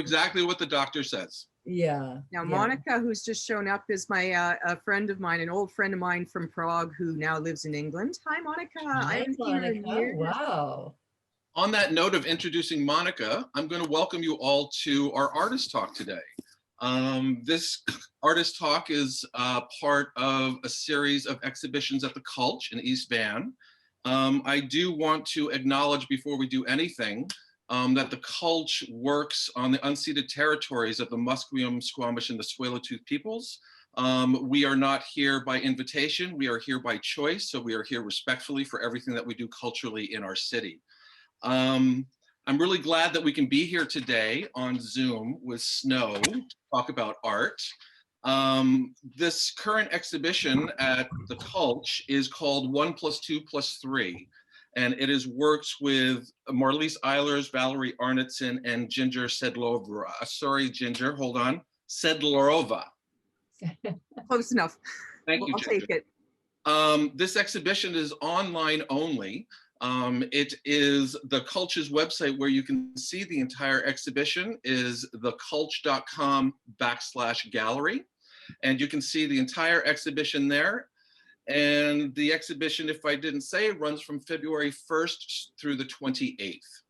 exactly what the doctor says. Yeah. Now, yeah. Monica, who's just shown up, is my a friend of mine, an old friend of mine from Prague, who now lives in England. Hi, Monica. I Hi, haven't seen her in Monica. years. Wow. On that note of introducing Monica, I'm going to welcome you all to our artist talk today. This artist talk is part of a series of exhibitions at the Cultch in East Van. I do want to acknowledge before we do anything that the Cultch works on the unceded territories of the Musqueam, Squamish, and the Tsleil-Waututh peoples. We are not here by invitation, we are here by choice, so we are here respectfully for everything that we do culturally in our city. I'm really glad that we can be here today on Zoom with Snow to talk about art. This current exhibition at the Cultch is called 1+2+3. And it is works with Marlise Eilers, Valerie Arnitson, and Ginger Sedlova. Sorry, Ginger, hold on. Sedlorova. Close enough. Thank you, I'll Ginger. take it. This exhibition is online only. It is the Cultch's website where you can see the entire exhibition is thecultch.com/gallery. And you can see the entire exhibition there. And the exhibition, if I didn't say, runs from February 1st through the 28th.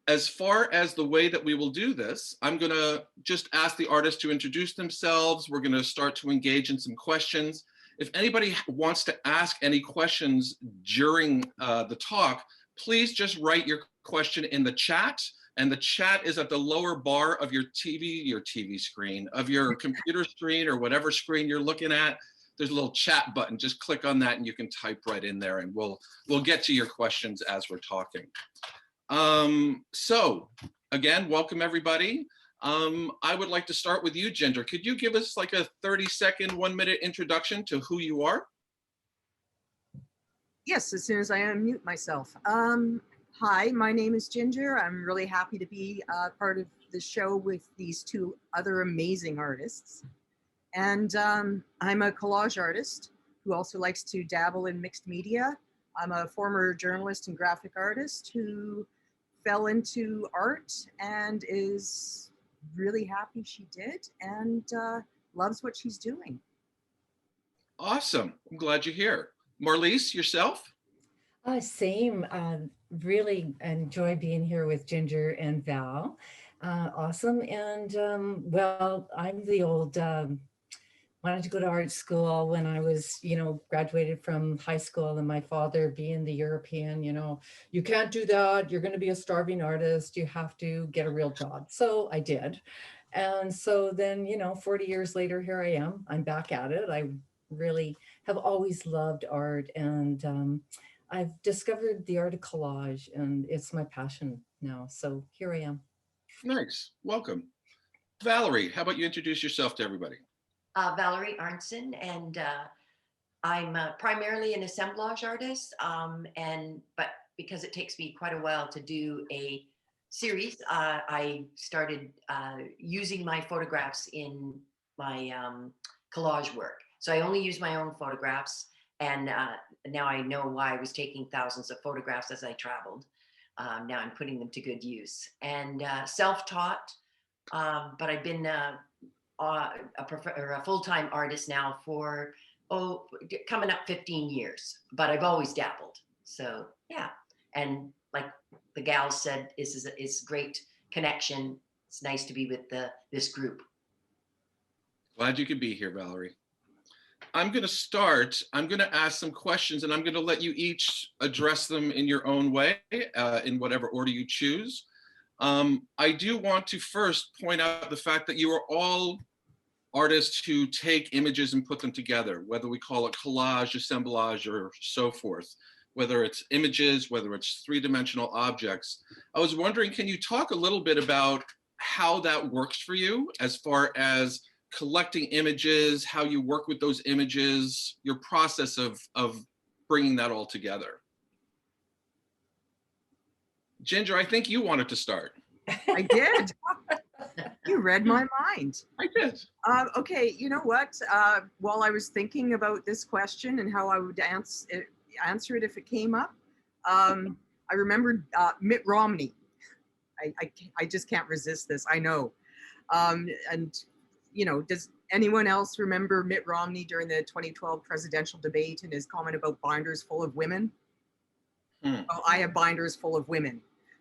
As far as the way that we will do this, I'm gonna just ask the artists to introduce themselves. We're gonna start to engage in some questions. If anybody wants to ask any questions during the talk, please just write your question in the chat. And the chat is at the lower bar of your TV screen, of your computer screen or whatever screen you're looking at. There's a little chat button, just click on that and you can type right in there and we'll get to your questions as we're talking. So again, welcome everybody. I would like to start with you, Ginger. Could you give us like a 30-second, 1-minute introduction to who you are? Yes, as soon as I unmute myself. Hi, my name is Ginger. I'm really happy to be part of the show with these two other amazing artists. And I'm a collage artist who also likes to dabble in mixed media. I'm a former journalist and graphic artist who fell into art and is really happy she did and loves what she's doing. Awesome. I'm glad you're here. Marlise, yourself? Same. Really enjoy being here with Ginger and Val. Awesome. And well, I'm the old, wanted to go to art school when I was, graduated from high school, and my father being the European, you can't do that. You're going to be a starving artist. You have to get a real job. So I did. And so then, 40 years later, here I am. I'm back at it. I really have always loved art, and I've discovered the art of collage, and it's my passion now. So here I am. Nice. Welcome. Valerie, how about you introduce yourself to everybody? Valerie Arnson, and I'm primarily an assemblage artist, but because it takes me quite a while to do a series, I started using my photographs in my collage work. So I only use my own photographs, and now I know why I was taking thousands of photographs as I traveled. Now I'm putting them to good use. And self-taught, but I've been a full-time artist now for, coming up 15 years, but I've always dabbled. So yeah, and like the gals said, it's great connection. It's nice to be with this group. Glad you could be here, Valerie. I'm going to start. I'm going to ask some questions, and I'm going to let you each address them in your own way, in whatever order you choose. I do want to first point out the fact that you are all artists who take images and put them together, whether we call it collage, assemblage, or so forth, whether it's images, whether it's three-dimensional objects. I was wondering, can you talk a little bit about how that works for you as far as collecting images, how you work with those images, your process of bringing that all together? Ginger, I think you wanted to start. I did. You read my mind. I did. Okay, you know what? While I was thinking about this question and how I would answer it if it came up, I remembered Mitt Romney. I just can't resist this. I know. And, you know, does anyone else remember Mitt Romney during the 2012 presidential debate and his comment about binders full of women? Hmm. Well, I have binders full of women,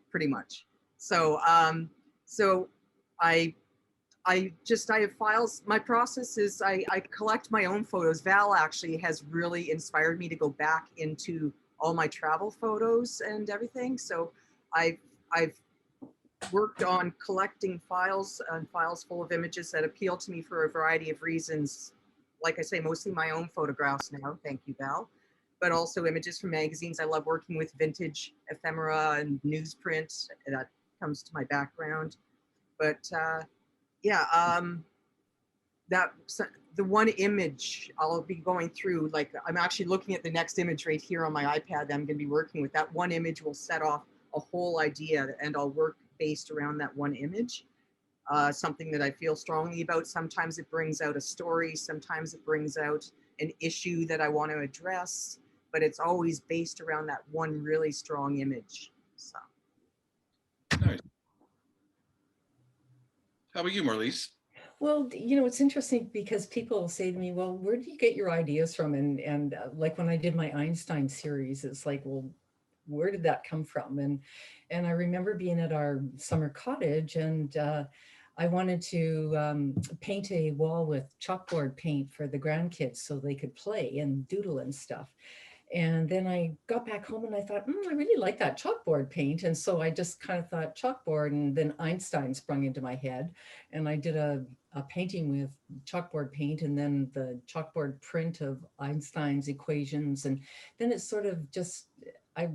pretty much. So, so I have files. My process is I collect my own photos. Val actually has really inspired me to go back into all my travel photos and everything. So I've worked on collecting files and files full of images that appeal to me for a variety of reasons. Like I say, mostly my own photographs now. Thank you, Val. But also images from magazines. I love working with vintage ephemera and newsprint. That comes to my background. But yeah, the one image I'll be going through, like I'm actually looking at the next image right here on my iPad that I'm going to be working with. That one image will set off a whole idea, and I'll work based around that one image. Something that I feel strongly about. Sometimes it brings out a story, sometimes it brings out an issue that I want to address, but it's always based around that one really strong image. So. Nice. How about you, Marlise? Well, you know, it's interesting because people say to me, well, where do you get your ideas from? And like when I did my Einstein series, it's like, well, where did that come from? And I remember being at our summer cottage, and I wanted to paint a wall with chalkboard paint for the grandkids so they could play and doodle and stuff. And then I got back home and I thought, I really like that chalkboard paint. And so I just kind of thought chalkboard, and then Einstein sprung into my head. And I did a painting with chalkboard paint and then the chalkboard print of Einstein's equations. And then it sort of just, I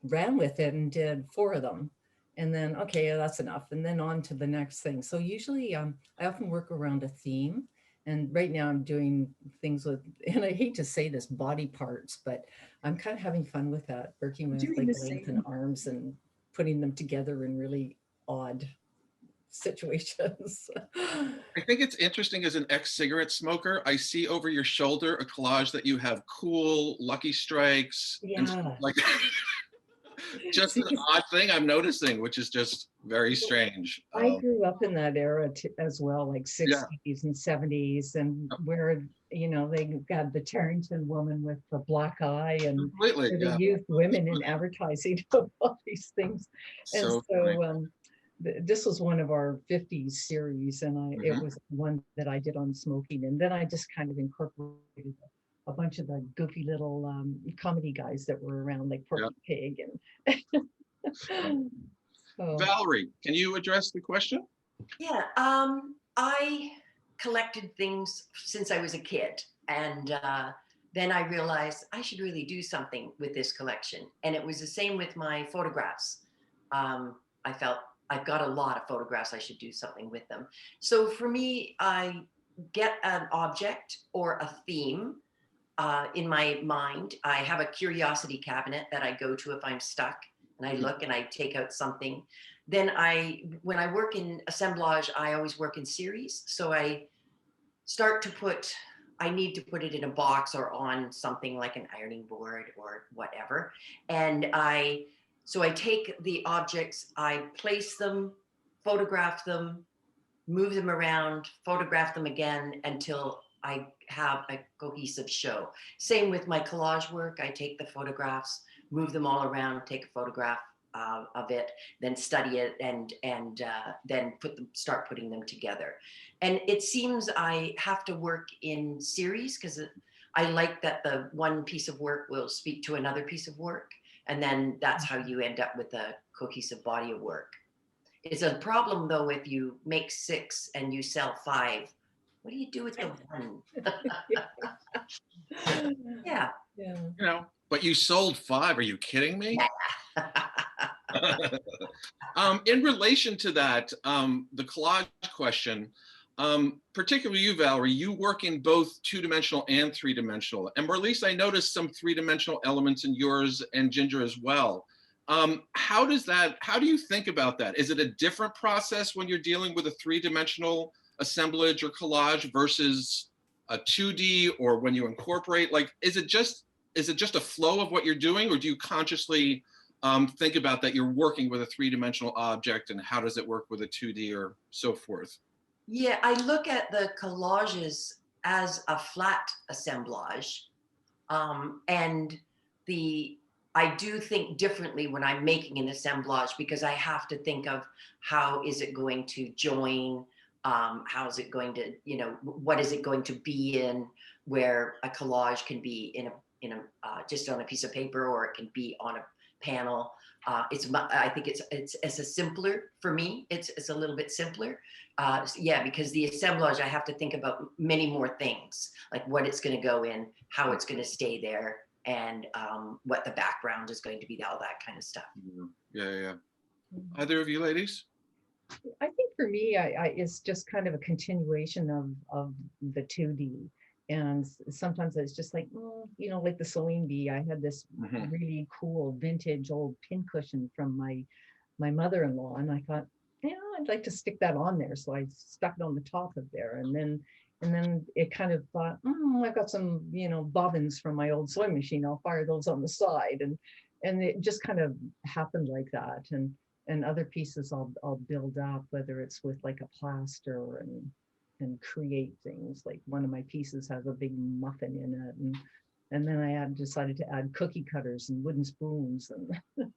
ran with it and did 4 of them. And then, okay, that's enough. And then on to the next thing. So usually I often work around a theme. And right now I'm doing things with, and I hate to say this, body parts, but I'm kind of having fun with that, working with Doing like the legs same. and arms and putting them together in really odd situations. I think it's interesting as an ex-cigarette smoker. I see over your shoulder a collage that you have cool Lucky Strikes and stuff Yeah. like that. Just an odd thing I'm noticing, which is just very strange. I grew up in that era as well, like Yeah. 60s and 70s, and where, you know, they got the Tarrington woman with the black eye, and Completely, the yeah. youth women in advertising of all these things. And So funny. so this was one of our 50s series, and it Mhm. was one that I did on smoking. And then I just kind of incorporated a bunch of the goofy little comedy guys that were around, like Porky Pig. And so, Valerie, can you address the question? Yeah, I collected things since I was a kid, and then I realized I should really do something with this collection. And it was the same with my photographs. I felt I've got a lot of photographs, I should do something with them. So for me, I get an object or a theme in my mind. I have a curiosity cabinet that I go to if I'm stuck, and I look and I take out something. Then when I work in assemblage, I always work in series. So I start to I need to put it in a box or on something like an ironing board or whatever. And so I take the objects, I place them, photograph them, move them around, photograph them again until I have a cohesive show. Same with my collage work. I take the photographs, move them all around, take a photograph of it, then study it, and then start putting them together. And it seems I have to work in series because I like that the one piece of work will speak to another piece of work, and then that's how you end up with a cohesive body of work. It's a problem though if you make 6 and you sell 5. What do you do with the one? Yeah. yeah. You know, but you sold 5. Are you kidding me? In relation to that, the collage question, particularly you, Valerie, you work in both 2-dimensional and 3-dimensional. And Marlise, I noticed some 3-dimensional elements in yours, and Ginger as well. How do you think about that? Is it a different process when you're dealing with a 3-dimensional assemblage or collage versus a 2D, or when you incorporate, like, is it just a flow of what you're doing, or do you consciously think about that you're working with a three-dimensional object and how does it work with a 2D or so forth? Yeah, I look at the collages as a flat assemblage. And I do think differently when I'm making an assemblage because I have to think of how is it going to join, how is it going to, what is it going to be in, where a collage can be just on a piece of paper, or it can be on a panel. I think it's a simpler for me. It's a little bit simpler. Yeah, because the assemblage, I have to think about many more things, like what it's going to go in, how it's going to stay there, and what the background is going to be, all that kind of stuff. Yeah. Either of you ladies? I think for me, it's just kind of a continuation of the 2D. And sometimes it's just like, like the sewing bee. I had this really cool vintage old pincushion from my mother-in-law, and I thought, I'd like to stick that on there. So I stuck it on the top of there, and then it kind of thought, I've got some, bobbins from my old sewing machine. I'll fire those on the side, and it just kind of happened like that. And other pieces I'll build up, whether it's with like a plaster and create things. Like one of my pieces has a big muffin in it, and then I decided to add cookie cutters and wooden spoons, and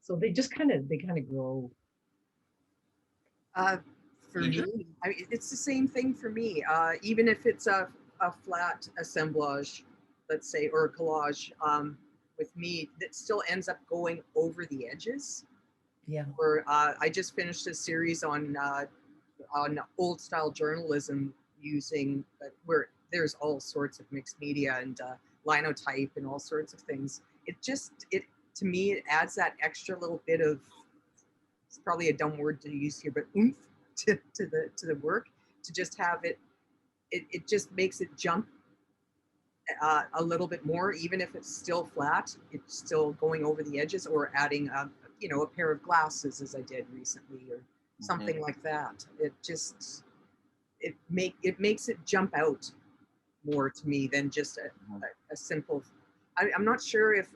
so they kind of grow. For me, it's the same thing for me. Even if it's a flat assemblage, let's say, or a collage, with me, that still ends up going over the edges. Yeah. Or I just finished a series on old style journalism using where there's all sorts of mixed media and linotype and all sorts of things. It to me, it adds that extra little bit of, it's probably a dumb word to use here, but oomph to the work, to just have it just makes it jump a little bit more, even if it's still flat. It's still going over the edges, or adding a pair of glasses, as I did recently, or something like that. It makes it jump out more to me than just a simple. I'm not sure if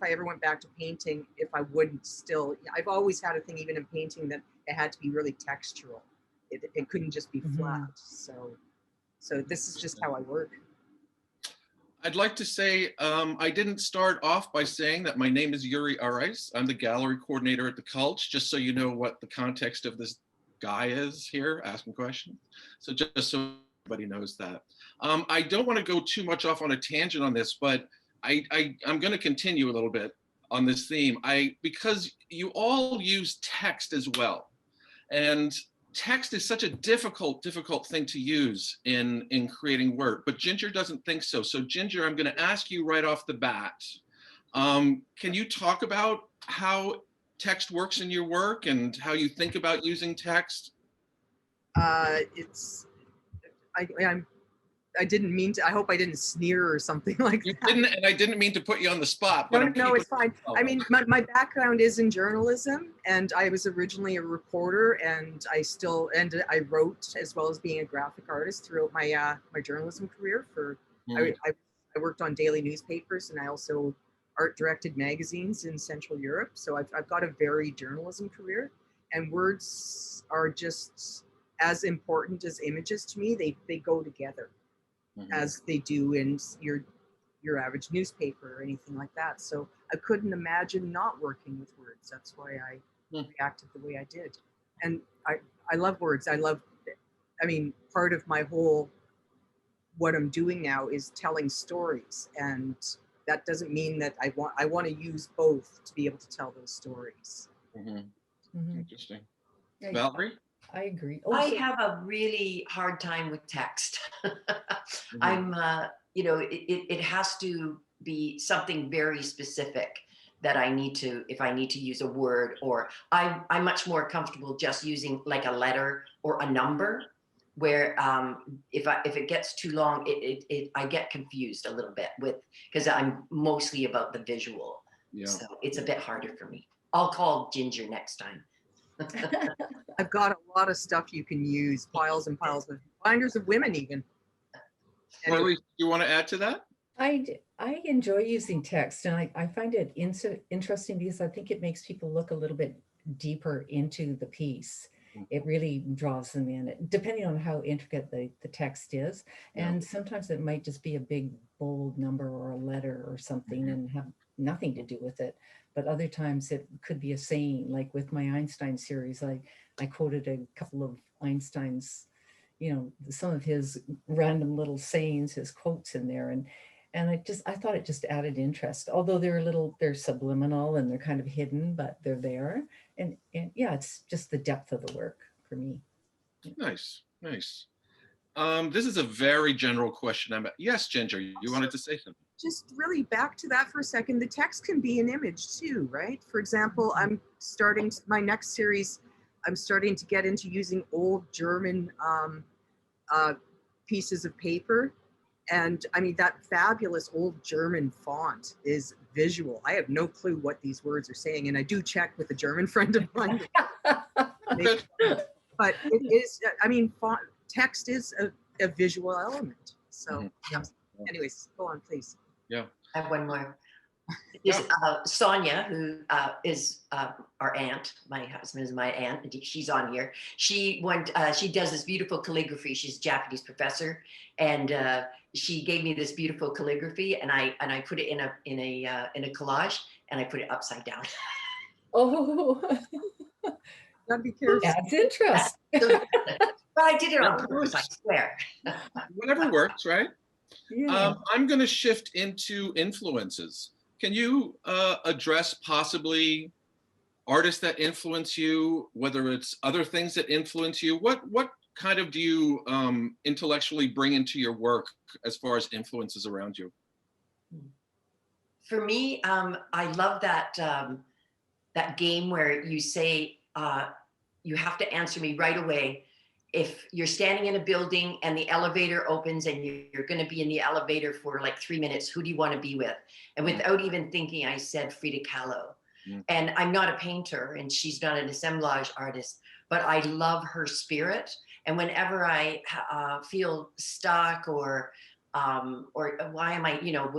I ever went back to painting, if I wouldn't still. I've always had a thing, even in painting, that it had to be really textural. It couldn't just be flat. So this is just how I work. I'd like to say I didn't start off by saying that my name is Yuri Arais. I'm the gallery coordinator at the Cultch, just so you know what the context of this guy is here, asking questions. So just so everybody knows that. I don't want to go too much off on a tangent on this, but I'm going to continue a little bit on this theme. Because you all use text as well. And text is such a difficult thing to use in creating work, but Ginger doesn't think so. So Ginger, I'm going to ask you right off the bat, can you talk about how text works in your work and how you think about using text? I didn't mean to. I hope I didn't sneer or something like that. You didn't, and I didn't mean to put you on the spot. But no, it's fine. I mean, my background is in journalism, and I was originally a reporter, and I wrote, as well as being a graphic artist, throughout my my journalism career. I worked on daily newspapers, and I also art directed magazines in Central Europe. So I've got a varied journalism career, and words are just as important as images to me. They go together. As they do in your average newspaper or anything like that. So I couldn't imagine not working with words. That's why I reacted the way I did. And I love words. Part of my whole, what I'm doing now is telling stories. And that doesn't mean that I want to use both to be able to tell those stories. Interesting. Valerie? I agree. I have a really hard time with text. I'm, it has to be something very specific that if I need to use a word, or I'm much more comfortable just using like a letter or a number, where if it gets too long, I get confused a little bit because I'm mostly about the visual. Yeah. So it's a bit harder for me. I'll call Ginger next time. I've got a lot of stuff you can use, piles and piles of binders of women even. Anyway. Marley, you want to add to that? I enjoy using text, and I find it interesting because I think it makes people look a little bit deeper into the piece. It really draws them in, depending on how intricate the text is. Yeah. And sometimes it might just be a big bold number or a letter or something and have nothing to do with it. But other times it could be a saying, like with my Einstein series, I quoted a couple of Einstein's, some of his random little sayings, his quotes in there. And I thought it just added interest, although they're subliminal and they're kind of hidden, but they're there. And yeah, it's just the depth of the work for me. Nice, nice. This is a very general question. Yes, Ginger, you wanted to say something. Just really back to that for a second. The text can be an image too, right? For example, I'm starting my next series. I'm starting to get into using old German pieces of paper. And I mean, that fabulous old German font is visual. I have no clue what these words are saying. And I do check with a German friend of mine. But it is, I mean, text is a visual element. So anyways, go on, please. Yeah. I have one more. Is Sonia, who is our aunt. My husband is my aunt. And she's on here. She does this beautiful calligraphy. She's a Japanese professor, and she gave me this beautiful calligraphy, and I put it in a collage, and I put it upside down. Oh, Gotta be careful. adds interest. But I did it on purpose, I swear. Whatever works, right? Yeah. I'm going to shift into influences. Can you address possibly artists that influence you, whether it's other things that influence you? What kind of do you intellectually bring into your work as far as influences around you? For me, I love that game where you say you have to answer me right away. If you're standing in a building and the elevator opens and you're going to be in the elevator for like 3 minutes, who do you want to be with? And without even thinking, I said Frida Kahlo. And I'm not a painter and she's not an assemblage artist, but I love her spirit. And whenever I feel stuck or why am I,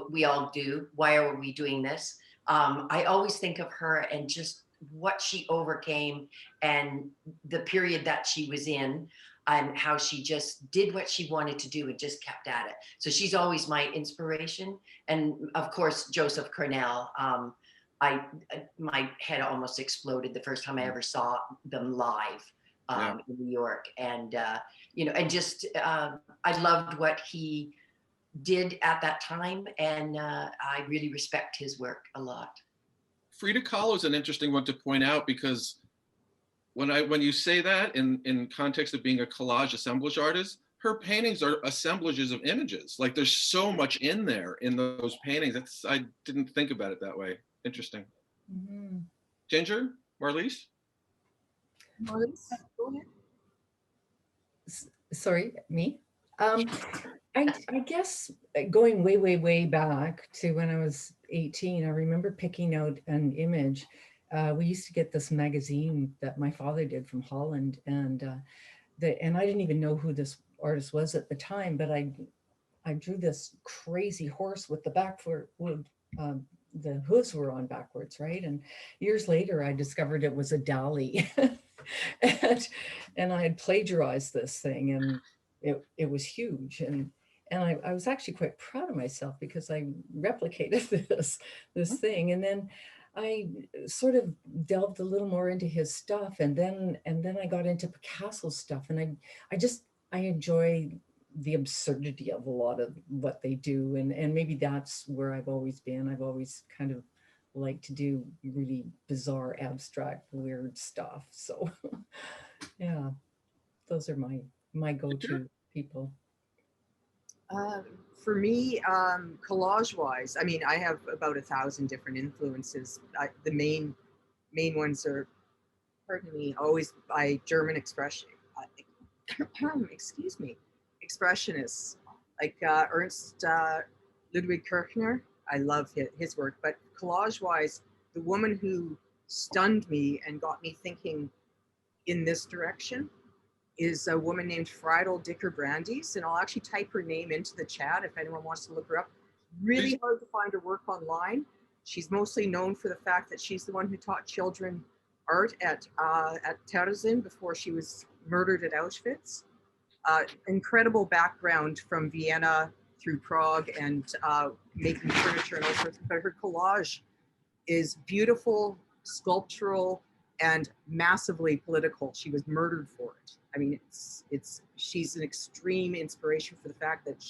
we all do, why are we doing this? I always think of her and just what she overcame and the period that she was in and how she just did what she wanted to do and just kept at it. So she's always my inspiration. And of course, Joseph Cornell. My head almost exploded the first time I ever saw them live in New York. And, and just, I loved what he did at that time. And I really respect his work a lot. Frida Kahlo is an interesting one to point out because when you say that in context of being a collage assemblage artist, her paintings are assemblages of images. Like there's so much in there in those paintings. I didn't think about it that way. Interesting. Mm-hmm. Ginger, Marlise? Marlise, go ahead. Sorry, me? I guess going way, way, way back to when I was 18, I remember picking out an image. We used to get this magazine that my father did from Holland, and I didn't even know who this artist was at the time, but I drew this crazy horse with the the hooves were on backwards, right? And years later, I discovered it was a Dali, and I had plagiarized this thing, and it was huge, and I was actually quite proud of myself because I replicated this thing, and then I sort of delved a little more into his stuff, and then I got into Picasso's stuff, and I enjoy the absurdity of a lot of what they do, and maybe that's where I've always been. I've always kind of liked to do really bizarre, abstract, weird stuff. So yeah, those are my go-to people. For me, collage-wise, I mean, I have about 1,000 different influences. The main ones are, pardon me, always by German expression. Excuse me, expressionists like Ernst Ludwig Kirchner. I love his work, but collage-wise, the woman who stunned me and got me thinking in this direction is a woman named Friedel Dicker Brandes, and I'll actually type her name into the chat if anyone wants to look her up. really hard to find her work online. She's mostly known for the fact that she's the one who taught children art at Terezin before she was murdered at Auschwitz. Incredible background from Vienna through Prague and making furniture and all sorts. But her collage is beautiful, sculptural, and massively political. She was murdered for it. I mean, she's an extreme inspiration for the fact that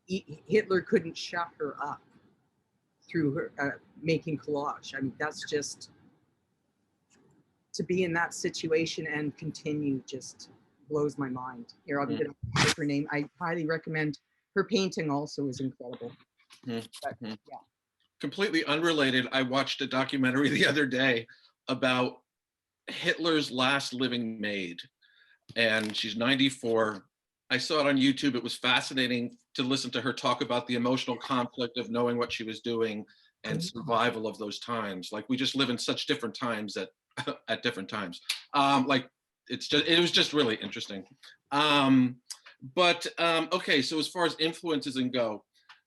Hitler couldn't shut her up through her making collage. I mean, that's just, to be in that situation and continue just blows my mind. Here, I'll get her name. I highly recommend her painting. Also, is incredible. But, yeah. Completely unrelated, I watched a documentary the other day about Hitler's last living maid, and she's 94. I saw it on YouTube. It was fascinating to listen to her talk about the emotional conflict of knowing what she was doing and survival of those times. Like, we just live in such different times at different times. Like, it was just really interesting. Okay, so as far as influences and go,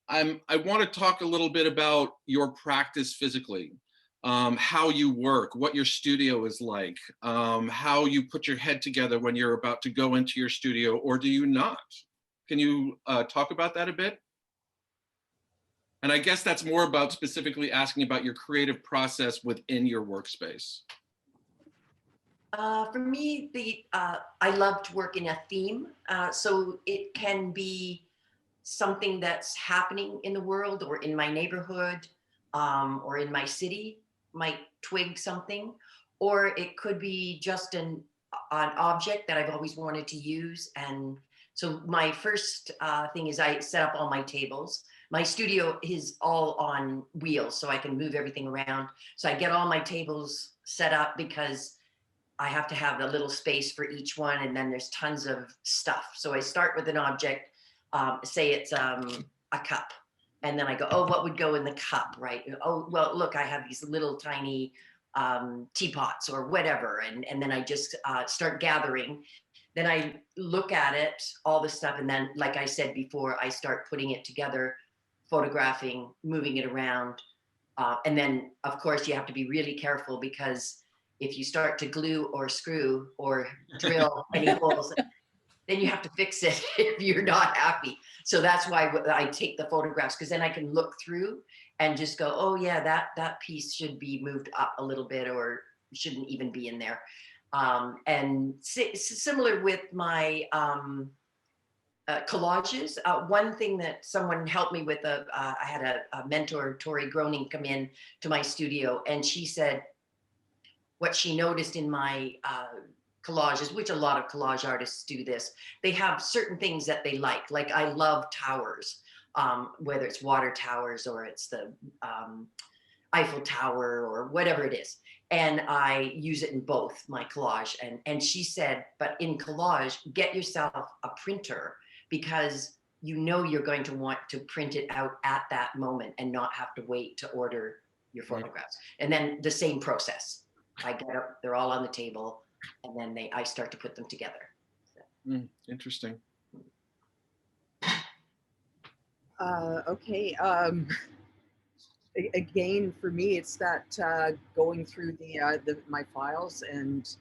I want to talk a little bit about your practice physically, how you work, what your studio is like, how you put your head together when you're about to go into your studio, or do you not? Can you talk about that a bit? And I guess that's more about specifically asking about your creative process within your workspace. For me, I love to work in a theme. So it can be something that's happening in the world or in my neighborhood or in my city, might twig something, or it could be just an object that I've always wanted to use. And so my first thing is I set up all my tables. My studio is all on wheels, so I can move everything around. So I get all my tables set up because I have to have a little space for each one, and then there's tons of stuff. So I start with an object, say it's a cup, and then I go, oh, what would go in the cup, right? Oh, well, look, I have these little tiny teapots or whatever, and then I just start gathering. Then I look at it, all the stuff, and then, like I said before, I start putting it together, photographing, moving it around. And then, of course, you have to be really careful, because if you start to glue or screw or drill any holes, then you have to fix it if you're not happy. So that's why I take the photographs, because then I can look through and just go, oh yeah, that piece should be moved up a little bit, or shouldn't even be in there. And similar with my collages. One thing that someone helped me with, I had a mentor, Tori Groening, come in to my studio, and she said what she noticed in my collages, which a lot of collage artists do this, they have certain things that they like. Like, I love towers, whether it's water towers or it's the Eiffel Tower or whatever it is. And I use it in both my collage. And she said, but in collage, get yourself a printer, because you know you're going to want to print it out at that moment and not have to wait to order your photographs. And then the same process. I get up, they're all on the table, and then I start to put them together. Interesting. Okay. Again, for me, it's that going through my files and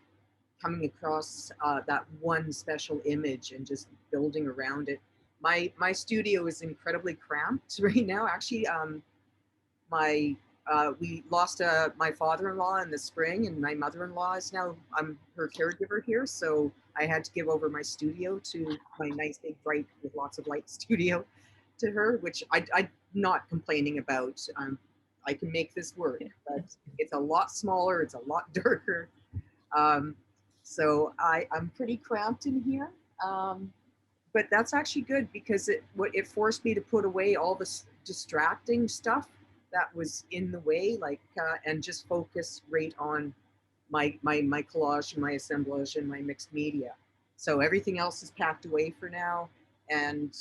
coming across that one special image and just building around it. My studio is incredibly cramped right now. Actually, we lost my father-in-law in the spring, and my mother-in-law is now, I'm her caregiver here. So I had to give over my studio to my nice big bright with lots of light studio to her, which I'm not complaining about. I can make this work, but it's a lot smaller. It's a lot darker. So I'm pretty cramped in here. But that's actually good, because it forced me to put away all this distracting stuff that was in the way, like, and just focus right on my collage and my assemblage and my mixed media. So everything else is packed away for now, and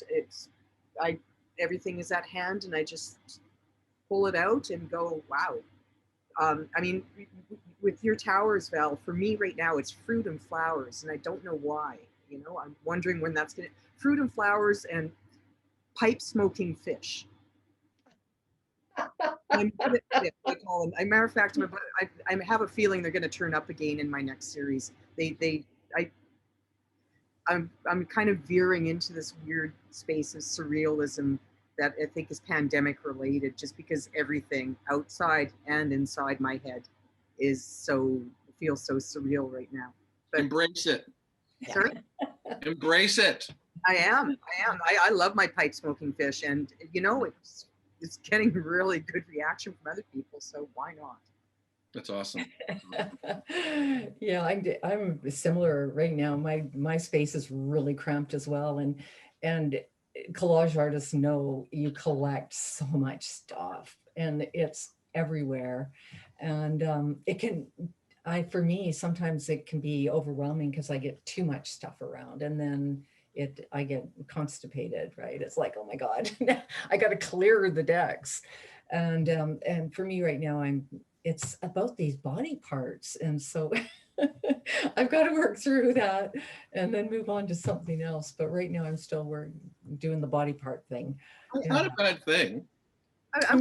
everything is at hand, and I just pull it out and go, wow. I mean, with your towers, Val, for me right now, it's fruit and flowers, and I don't know why. You know, I'm wondering when that's fruit and flowers, and pipe smoking fish. I'm good at fish, I call them. As a matter of fact, I have a feeling they're going to turn up again in my next series. I'm kind of veering into this weird space of surrealism that I think is pandemic related, just because everything outside and inside my head feels so surreal right now. But Embrace it. sir, Embrace it. I am. I love my pipe smoking fish, and you know it's getting really good reaction from other people. So why not? That's awesome. Yeah, I'm similar right now. My space is really cramped as well, and collage artists know you collect so much stuff, and it's everywhere, and it can. For me, sometimes it can be overwhelming because I get too much stuff around, and then I get constipated, right? It's like, oh my God, I got to clear the decks. And for me right now, it's about these body parts. And so I've got to work through that and then move on to something else. But right now I'm still doing the body part thing. It's not a bad thing. I'm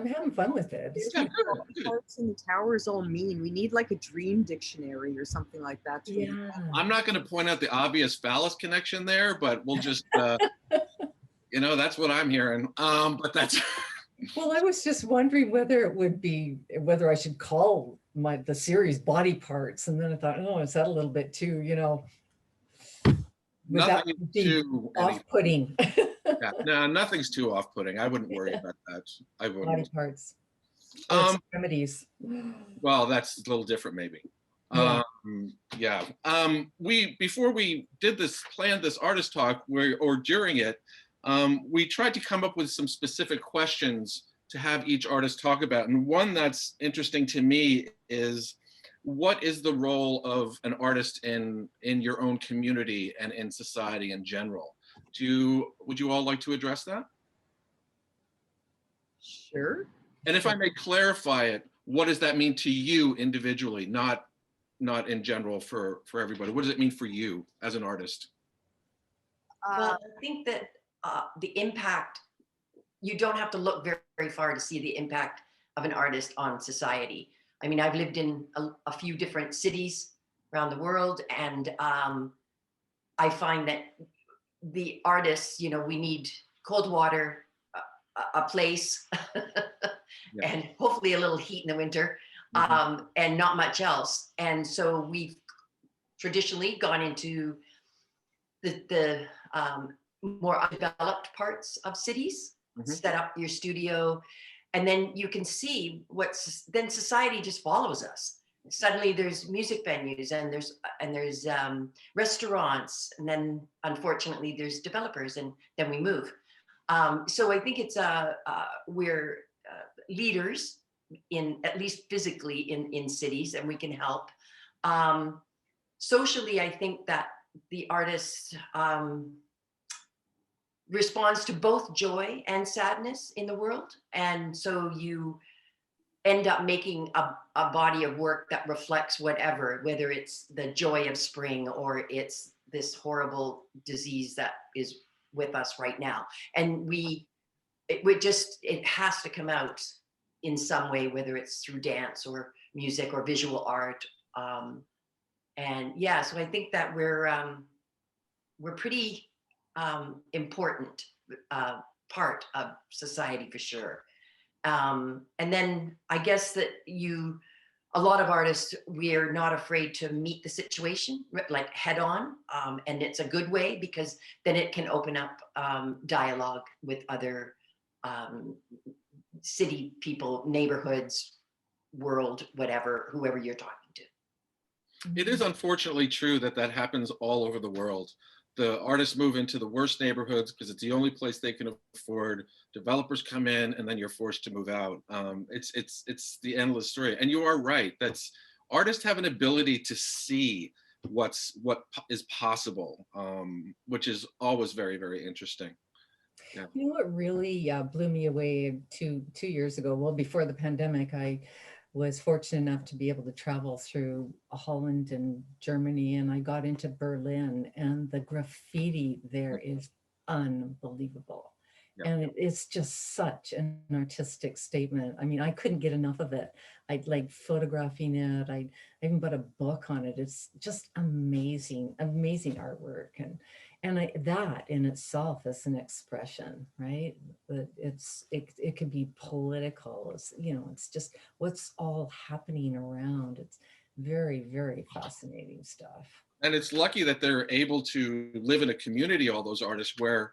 having fun with it. Yeah, The parts in the towers all mean. We need like a dream dictionary or something like that. Yeah. I'm not going to point out the obvious phallus connection there, but we'll just, that's what I'm hearing. But that's. Well, I was just wondering whether I should call the series body parts. And then I thought, oh, is that a little bit too, would that be off-putting? Yeah, no, nothing's too off-putting. I wouldn't worry about that. I wouldn't. Body parts. Extremities. Well, that's a little different, maybe. Yeah. Before we planned this artist talk, or during it, we tried to come up with some specific questions to have each artist talk about. And one that's interesting to me is, what is the role of an artist in your own community and in society in general? Would you all like to address that? Sure. And if I may clarify it, what does that mean to you individually, not in general for everybody? What does it mean for you as an artist? Well, I think that the impact, you don't have to look very, very far to see the impact of an artist on society. I mean, I've lived in a few different cities around the world, and I find that the artists, we need cold water, a place, and hopefully a little heat in the winter, and not much else. And so we've traditionally gone into the more undeveloped parts of cities, set up your studio, and then you can see then society just follows us. Suddenly there's music venues and there's restaurants, and then unfortunately there's developers, and then we move. So I think it's we're leaders at least physically in cities, and we can help. Socially, I think that the artist responds to both joy and sadness in the world. And so you end up making a body of work that reflects whether it's the joy of spring or it's this horrible disease that is with us right now. And it has to come out in some way, whether it's through dance or music or visual art. And yeah, so I think that we're pretty important part of society for sure. And then I guess that a lot of artists, we're not afraid to meet the situation like head on. And it's a good way, because then it can open up dialogue with other city people, neighborhoods, world, whoever you're talking to. It is unfortunately true that happens all over the world. The artists move into the worst neighborhoods because it's the only place they can afford. Developers come in, and then you're forced to move out. It's the endless story. And you are right. Artists have an ability to see what is possible, which is always very, very interesting. Yeah. You know what really blew me away two years ago? Well, before the pandemic, I was fortunate enough to be able to travel through Holland and Germany, and I got into Berlin, and the graffiti there is unbelievable. Yeah. And it's just such an artistic statement. I mean, I couldn't get enough of it. I'd like photographing it. I even bought a book on it. It's just amazing, amazing artwork. That in itself is an expression, right? But it could be political. It's, you know, it's just what's all happening around. It's very, very fascinating stuff. And it's lucky that they're able to live in a community, all those artists, where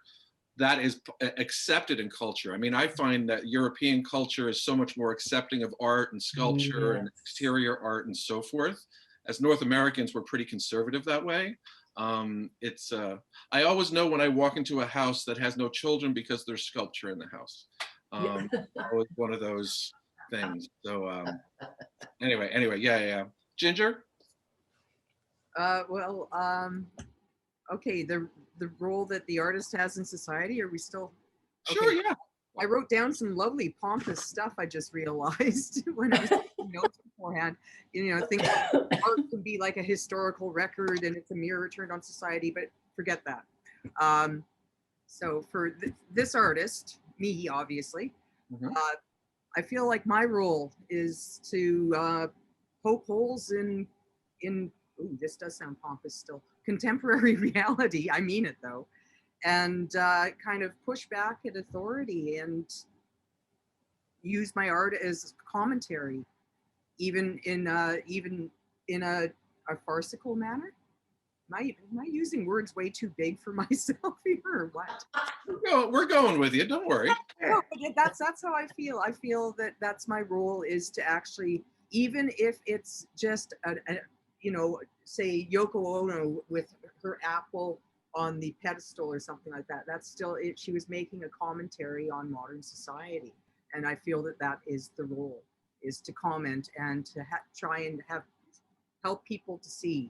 that is accepted in culture. I mean, I find that European culture is so much more accepting of art and sculpture and Yes. exterior art and so forth. As North Americans, we're pretty conservative that way. I always know when I walk into a house that has no children because there's sculpture in the house. Yeah. Always one of those things. So anyway, yeah. Ginger? Well, okay, the role that the artist has in society, are we still? Sure, Okay. yeah. I wrote down some lovely pompous stuff I just realized when I was taking notes beforehand. You know, things like art can be like a historical record and it's a mirror turned on society, but forget that. So for this artist, me obviously, Mhm. I feel like my role is to poke holes in ooh, this does sound pompous still, contemporary reality. I mean it though, and kind of push back at authority and use my art as commentary, even in a farcical manner. Am I using words way too big for myself here, or what? We're going with you. Don't worry. No, but that's how I feel. I feel that that's my role, is to actually, even if it's just you know, say Yoko Ono with her apple on the pedestal or something like that. That's still it. She was making a commentary on modern society, and I feel that that is the role, is to comment and to try and help people to see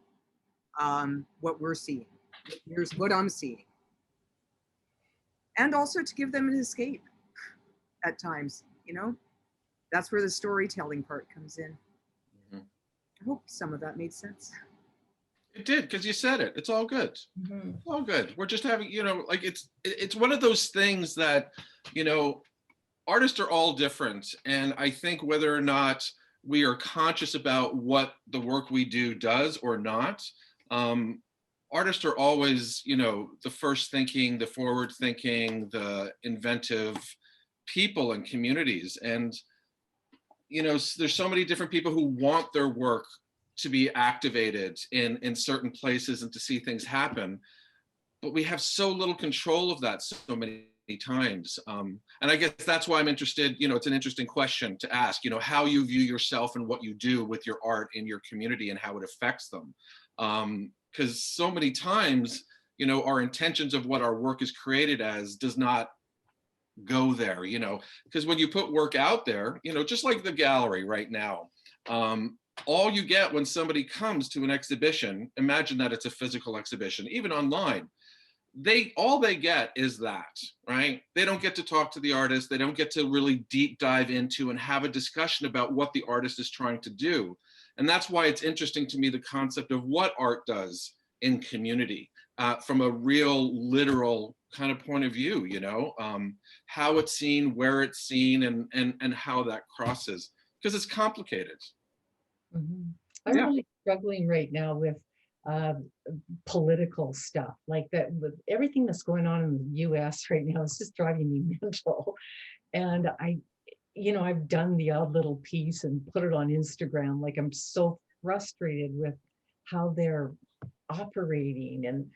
what we're seeing. Here's what I'm seeing, and also to give them an escape at times. You know, that's where the storytelling part comes in. Mhm. I hope some of that made sense. It did, because you said it. It's all good. Mhm. It's all good. We're just having, you know, like it's one of those things that, you know, artists are all different. And I think whether or not we are conscious about what the work we do does or not, artists are always, you know, the first thinking, the forward thinking, the inventive people and communities. And, you know, there's so many different people who want their work to be activated in certain places and to see things happen, but we have so little control of that so many times. And I guess that's why I'm interested, you know, it's an interesting question to ask, you know, how you view yourself and what you do with your art in your community and how it affects them. Because so many times, you know, our intentions of what our work is created as does not go there, you know, because when you put work out there, you know, just like the gallery right now, all you get when somebody comes to an exhibition, imagine that it's a physical exhibition, even online, all they get is that, right? They don't get to talk to the artist. They don't get to really deep dive into and have a discussion about what the artist is trying to do. And that's why it's interesting to me, the concept of what art does in community, from a real literal kind of point of view, you know, how it's seen, where it's seen, and how that crosses, because it's complicated. Mhm. I'm Yeah. really struggling right now with uh, political stuff like that. With everything that's going on in the US right now, it's just driving me mental. And you know, I've done the odd little piece and put it on Instagram. Like, I'm so frustrated with how they're operating. And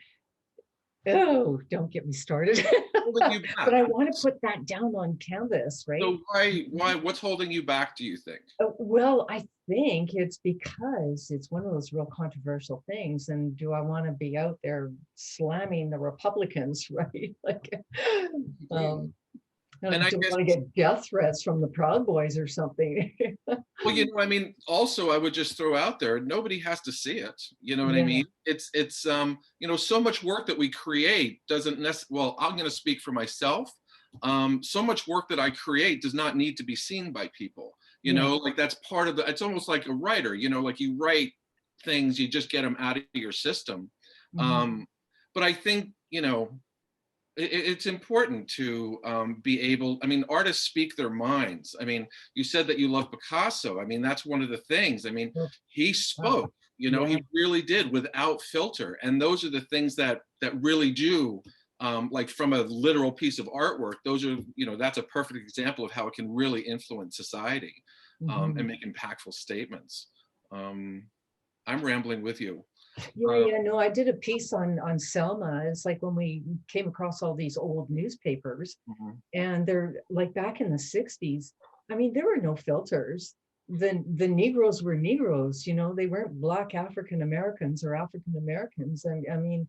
oh, don't get me started. Holding you But back. I want to put that down on canvas, right? So what's holding you back, do you think? Well, I think it's because it's one of those real controversial things. And do I want to be out there slamming the Republicans, right? Like, um, And I do I guess, want to get death threats from the Proud Boys or something? well, you know, I mean, also I would just throw out there, nobody has to see it. You know what I Yeah. mean? It's you know, so much work that we create doesn't necessarily, well, I'm going to speak for myself. So much work that I create does not need to be seen by people. You Yeah. know, like that's part of it's almost like a writer, you know, like you write things, you just get them out of your system. Mhm. But I think, you know, it's important to be able, I mean, artists speak their minds. I mean, you said that you love Picasso. I mean, that's one of the things. I mean, Oh, he wow. spoke, you know, Yeah. he really did without filter. And those are the things that really do, like from a literal piece of artwork, those are, you know, that's a perfect example of how it can really influence society and Mhm. make impactful statements. I'm rambling with you. Yeah, Uh, yeah, no, I did a piece on Selma. It's like when we came across all these old newspapers, mhm. and they're like back in the 60s. I mean, there were no filters. The Negroes were Negroes, you know, they weren't Black African Americans or African Americans. I mean,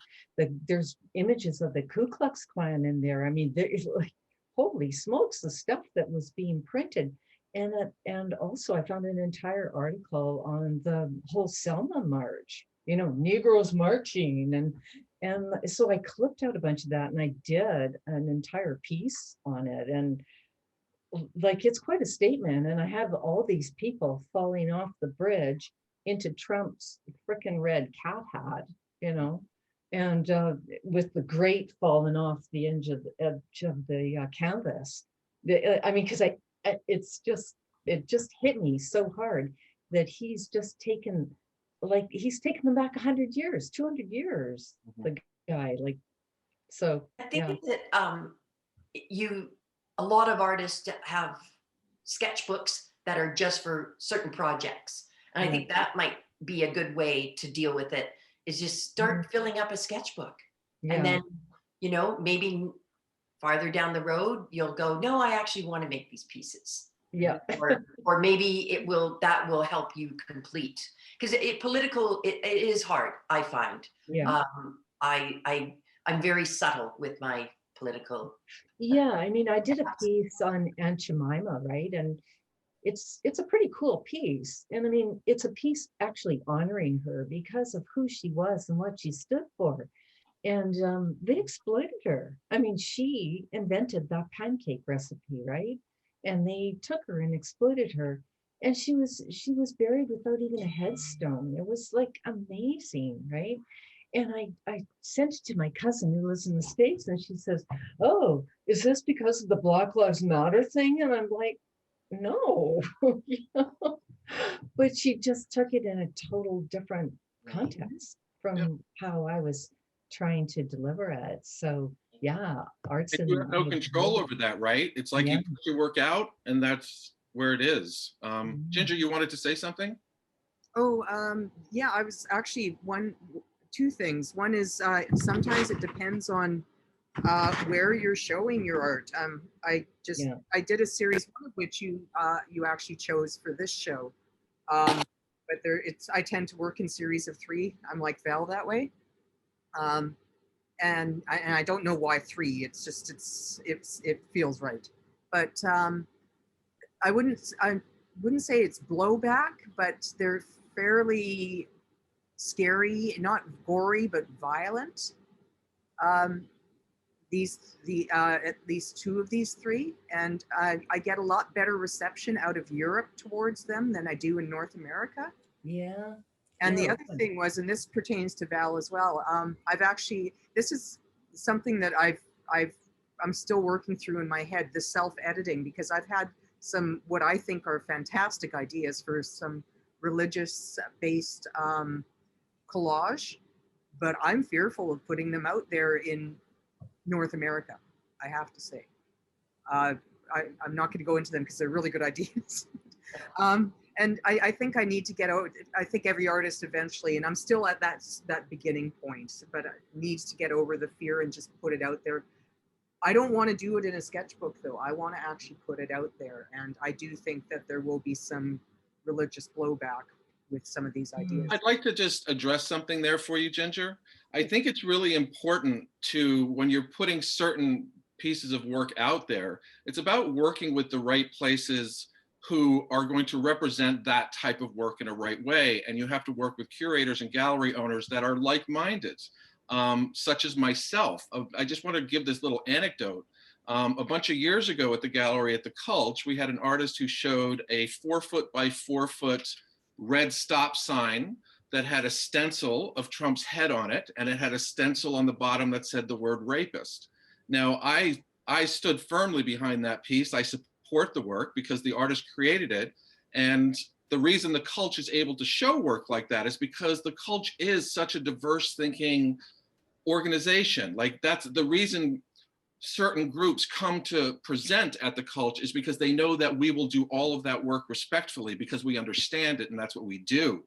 there's images of the Ku Klux Klan in there. I mean, there's like, holy smokes, the stuff that was being printed. And also I found an entire article on the whole Selma March, you know, Negroes marching, and so I clipped out a bunch of that and I did an entire piece on it. And like, it's quite a statement. And I have all these people falling off the bridge into Trump's frickin' red cat hat, you know, and with the grate falling off the edge of the canvas. I mean, because it just hit me so hard that he's just taken, like, he's taken them back 100 years, 200 years, the guy, like, so, I think yeah. that you a lot of artists have sketchbooks that are just for certain projects, and I Yeah. think that might be a good way to deal with it, is just start filling up a sketchbook, and Yeah. then, you know, maybe farther down the road you'll go, no, I actually want to make these pieces. Yeah. Or maybe that will help you complete, because it is hard, I find. Yeah. I'm very subtle with my political. Yeah, I mean, I did a piece on Aunt Jemima, right? And it's a pretty cool piece. And I mean, it's a piece actually honoring her because of who she was and what she stood for. And they exploited her. I mean, she invented that pancake recipe, right? And they took her and exploited her. And she was buried without even a headstone. It was like amazing, right? And I sent it to my cousin who lives in the States, and she says, "Oh, is this because of the Black Lives Matter thing?" And I'm like, no, you know? But she just took it in a total different context Yeah. from how I was trying to deliver it. So yeah, arts And you and have no control over that, right? It's like yeah. you put your work out and that's where it is. Ginger, you wanted to say something? Oh, yeah, I was actually two things. One is sometimes it depends on where you're showing your art. Yeah. I did a series, one of which you actually chose for this show. Um, but I tend to work in series of three. I'm like Val that way. And I don't know why three. It's just it feels right. But I wouldn't say it's blowback, but they're fairly scary, not gory, but violent. Um, at least two of these three, and I get a lot better reception out of Europe towards them than I do in North America. Yeah. And the Yeah. other thing was, and this pertains to Val as well. This is something that I'm still working through in my head, the self-editing, because I've had some what I think are fantastic ideas for some religious-based collage, but I'm fearful of putting them out there in North America, I have to say. I'm not going to go into them because they're really good ideas. And I think I need to get out. I think every artist eventually, and I'm still at that beginning point, but needs to get over the fear and just put it out there. I don't want to do it in a sketchbook, though. I want to actually put it out there. And I do think that there will be some religious blowback with some of these ideas. I'd like to just address something there for you, Ginger. I think it's really important to, when you're putting certain pieces of work out there, it's about working with the right places who are going to represent that type of work in a right way. And you have to work with curators and gallery owners that are like-minded, such as myself. I just want to give this little anecdote. A bunch of years ago at the gallery at the Cultch, we had an artist who showed a 4-foot by 4-foot red stop sign that had a stencil of Trump's head on it, and it had a stencil on the bottom that said the word rapist. Now, I stood firmly behind that piece. I support the work because the artist created it. And the reason the Cultch is able to show work like that is because the Cultch is such a diverse thinking organization. Like that's the reason certain groups come to present at the Cultch is because they know that we will do all of that work respectfully because we understand it and that's what we do.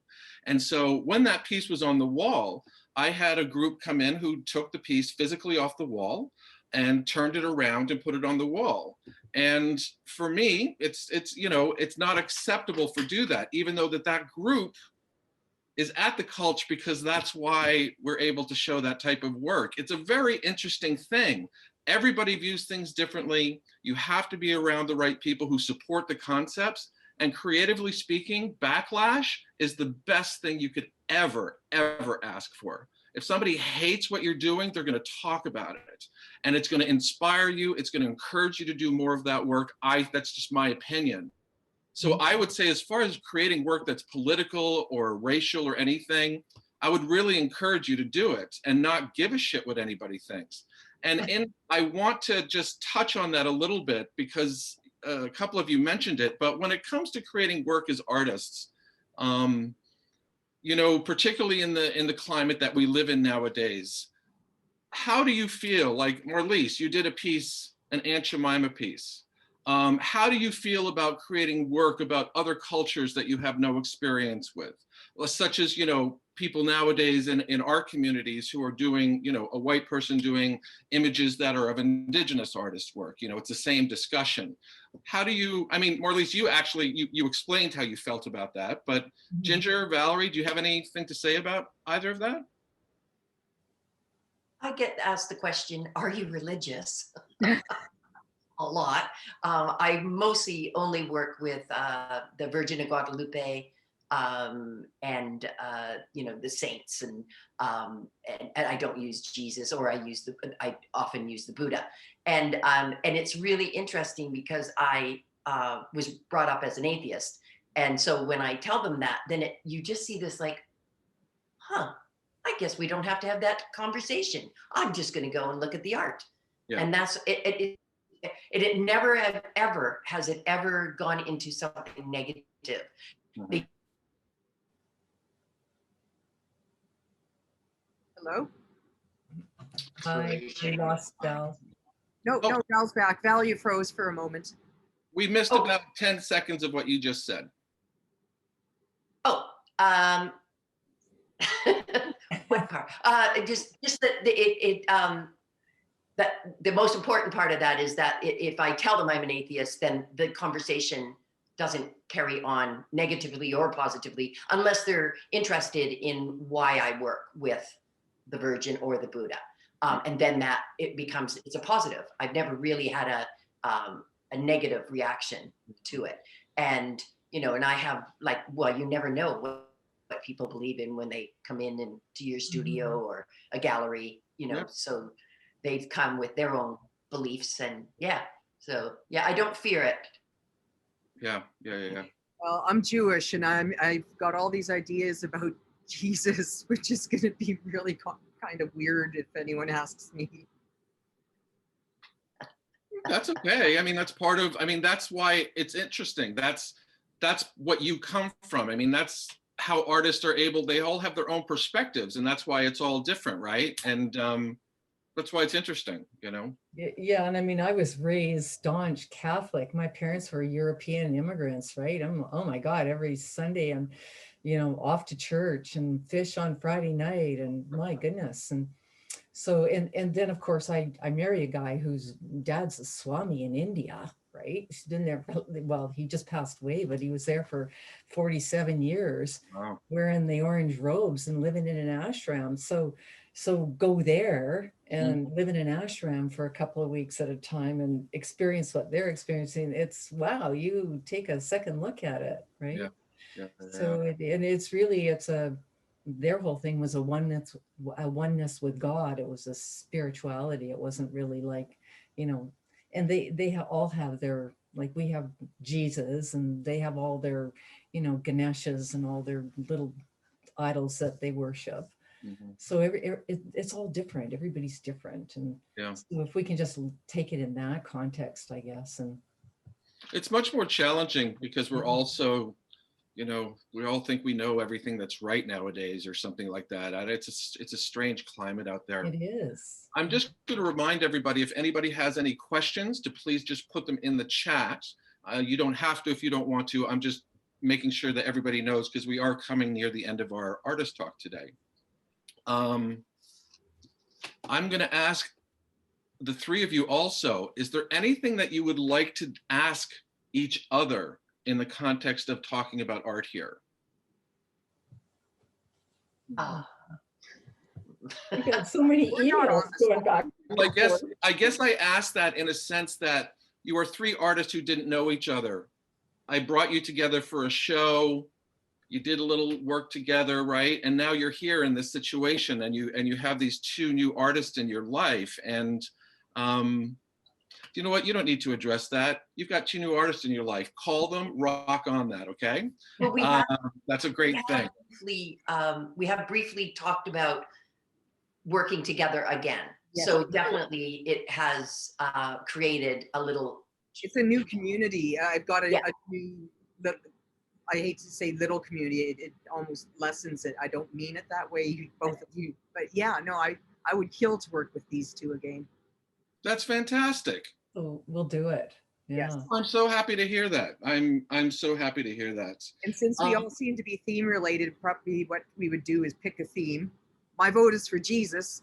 And so when that piece was on the wall, I had a group come in who took the piece physically off the wall and turned it around and put it on the wall. And for me, it's you know, it's not acceptable for do that, even though that group is at the Cultch because that's why we're able to show that type of work. It's a very interesting thing. Everybody views things differently. You have to be around the right people who support the concepts. And creatively speaking, backlash is the best thing you could ever, ever ask for. If somebody hates what you're doing, they're going to talk about it. And it's going to inspire you. It's going to encourage you to do more of that work. That's just my opinion. So I would say, as far as creating work that's political or racial or anything, I would really encourage you to do it and not give a shit what anybody thinks. And I want to just touch on that a little bit because a couple of you mentioned it, but when it comes to creating work as artists, you know, particularly in the climate that we live in nowadays, how do you feel? Like, Marlise, you did a piece, an Aunt Jemima piece. How do you feel about creating work about other cultures that you have no experience with? Well, such as, you know, people nowadays in our communities who are doing, you know, a white person doing images that are of indigenous artist work. You know, it's the same discussion. How do you, I mean, Marlise, you actually, you explained how you felt about that, but Ginger, Valerie, do you have anything to say about either of that? I get asked the question, are you religious? A lot. I mostly only work with the Virgin of Guadalupe and you know, the saints, and I don't use Jesus, or I often use the Buddha, and it's really interesting because I was brought up as an atheist, and so when I tell them that, then you just see this like, huh, I guess we don't have to have that conversation. I'm just going to go and look at the art, Yeah. and that's it. It never has it ever gone into something negative. Mhm. Hello? I lost Val. No, Oh. no, Val's back. Val, you froze for a moment. We missed Oh. about 10 seconds of what you just said. Oh, what part? Just that that the most important part of that is that if I tell them I'm an atheist, then the conversation doesn't carry on negatively or positively unless they're interested in why I work with the Virgin or the Buddha. And then it's a positive. I've never really had a negative reaction to it. And, you know, and I have like, well, you never know what people believe in when they come into your studio or a gallery, you know, Yep. so they've come with their own beliefs, and so I don't fear it. Yeah. Well, I'm Jewish and I've got all these ideas about Jesus, which is going to be really kind of weird if anyone asks me. That's okay. I mean, that's part of, I mean, that's why it's interesting. That's what you come from. I mean, that's how artists are able, they all have their own perspectives, and that's why it's all different, right? And that's why it's interesting, you know? Yeah, and I mean, I was raised staunch Catholic. My parents were European immigrants, right? Oh my God, every Sunday I'm, you know, off to church and fish on Friday night, and my goodness. And so, and then of course I marry a guy whose dad's a Swami in India, right? He's been there, well, he just passed away, but he was there for 47 years, Wow. wearing the orange robes and living in an ashram. So go there and live in an ashram for a couple of weeks at a time and experience what they're experiencing. It's wow, you take a second look at it, right? Yeah. So and it's really, their whole thing was a oneness with God. It was a spirituality. It wasn't really like, you know, and they all have their, like we have Jesus, and they have all their, you know, Ganeshas and all their little idols that they worship. Mhm. So it's all different. Everybody's different. And Yeah. so if we can just take it in that context, I guess. And It's much more challenging because we're Mhm. also, we all think we know everything that's right nowadays or something like that. And it's a strange climate out there. it is. I'm just going to remind everybody, if anybody has any questions, to please just put them in the chat. You don't have to if you don't want to. I'm just making sure that everybody knows because we are coming near the end of our artist talk today. I'm going to ask the three of you also, is there anything that you would like to ask each other in the context of talking about art here? Ah. We got so many We're not on emails the going back. Well, and forth. I guess I asked that in a sense that you are three artists who didn't know each other. I brought you together for a show. You did a little work together, right? And now you're here in this situation, and you have these two new artists in your life. And you know what? You don't need to address that. You've got two new artists in your life. Call them, rock on that, okay? Well, That's a great thing. we have briefly talked about working together again. Yes. So definitely it has created a little. It's a new community. I've got a Yeah. new, I hate to say little community. It almost lessens it. I don't mean it that way, both of you. But yeah, no, I would kill to work with these two again. That's fantastic. So we'll do it. Yeah. Yes. I'm so happy to hear that. I'm so happy to hear that. And since we all seem to be theme related, probably what we would do is pick a theme. My vote is for Jesus.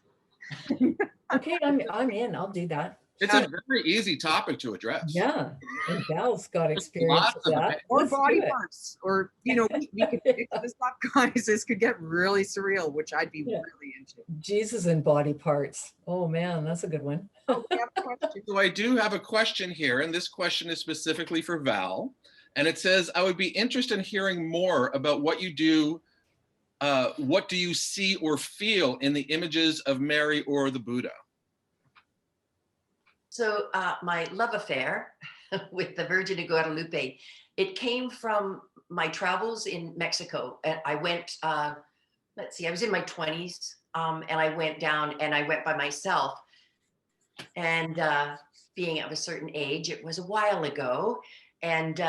Okay, I'm in. I'll do that. It's a very easy topic to address. Yeah. And Val's got experience Lots with of that. Or Let's do body it. parts. Or, we could fix this up, guys. This could get really surreal, which I'd be Yeah. really into. Jesus and body parts. Oh man, that's a good one. Oh, we have a question. So I do have a question here, and this question is specifically for Val. And it says, I would be interested in hearing more about what you do. What do you see or feel in the images of Mary or the Buddha? So my love affair with the Virgin of Guadalupe, it came from my travels in Mexico. And I went, let's see, I was in my 20s, and I went down and I went by myself. And being of a certain age, it was a while ago. And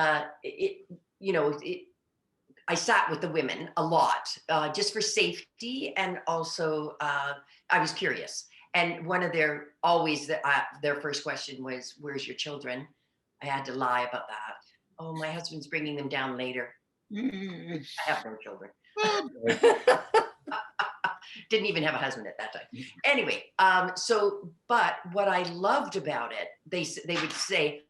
I sat with the women a lot, just for safety. And also I was curious. And one of their first question was, where's your children? I had to lie about that. Oh, my husband's bringing them down later. I have no children. Didn't even have a husband at that time. Anyway, but what I loved about it, they would say,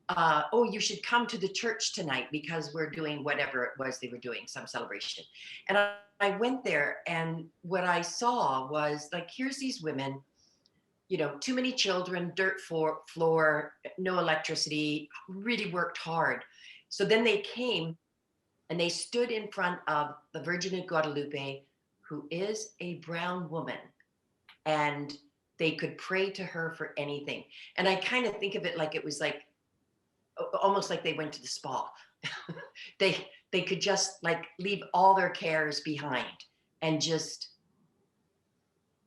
oh, you should come to the church tonight because we're doing whatever it was they were doing, some celebration. And I went there, and what I saw was like, here's these women, too many children, dirt floor, no electricity, really worked hard. So then they came and they stood in front of the Virgin of Guadalupe, who is a brown woman, and they could pray to her for anything. And I kind of think of it like it was like, almost like they went to the spa. They could just like leave all their cares behind and just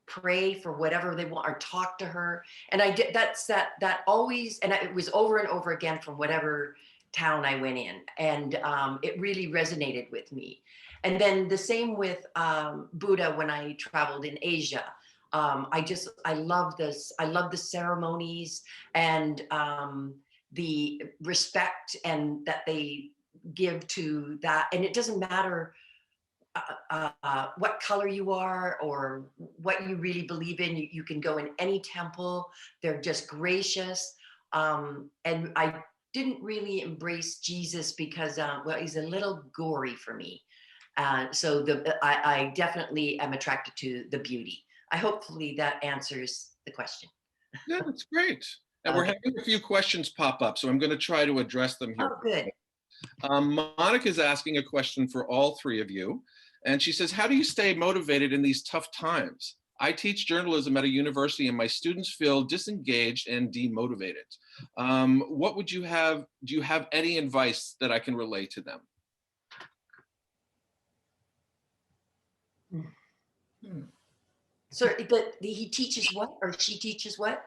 pray for whatever they want or talk to her. And I did that always, and it was over and over again from whatever town I went in. And it really resonated with me. And then the same with Buddha when I traveled in Asia. I love this. I love the ceremonies and the respect and that they give to that. And it doesn't matter what color you are or what you really believe in. You can go in any temple. They're just gracious. And I didn't really embrace Jesus because, well, he's a little gory for me. So I definitely am attracted to the beauty. Hopefully that answers the question. Yeah, that's great. And we're having a few questions pop up, so I'm going to try to address them here. Oh, good. Monica is asking a question for all three of you. And she says, how do you stay motivated in these tough times? I teach journalism at a university and my students feel disengaged and demotivated. What would you have? Do you have any advice that I can relay to them? So, but he teaches what, or she teaches what?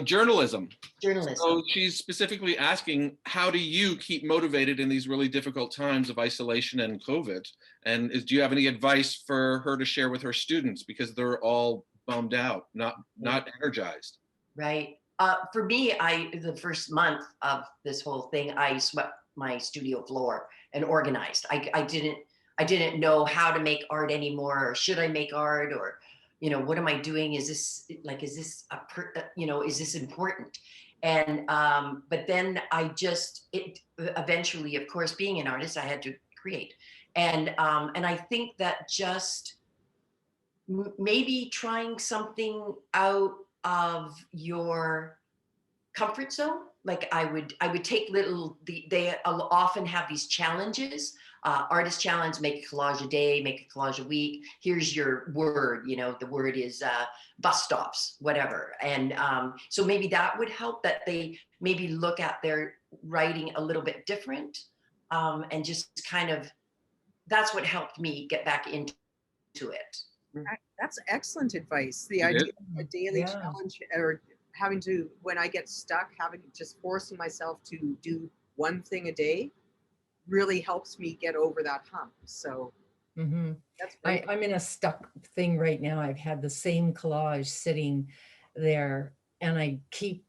Journalism. Journalism. So she's specifically asking, how do you keep motivated in these really difficult times of isolation and COVID? And do you have any advice for her to share with her students, because they're all bummed out, not energized? Right. For me, the first month of this whole thing, I swept my studio floor and organized. I didn't know how to make art anymore, or should I make art, or what am I doing? Is this is this important? And but then eventually, of course, being an artist, I had to create, and I think that just maybe trying something out of your comfort zone. Like I would take they often have these challenges, artist challenge, make a collage a day, make a collage a week. Here's your word, the word is bus stops, whatever. And so maybe that would help, that they maybe look at their writing a little bit different, and just kind of, that's what helped me get back into it. That's excellent advice. The It idea is. of a daily Yeah. challenge, or having to, when I get stuck, just forcing myself to do one thing a day really helps me get over that hump. So Mm-hmm. that's great. I'm in a stuck thing right now. I've had the same collage sitting there and I keep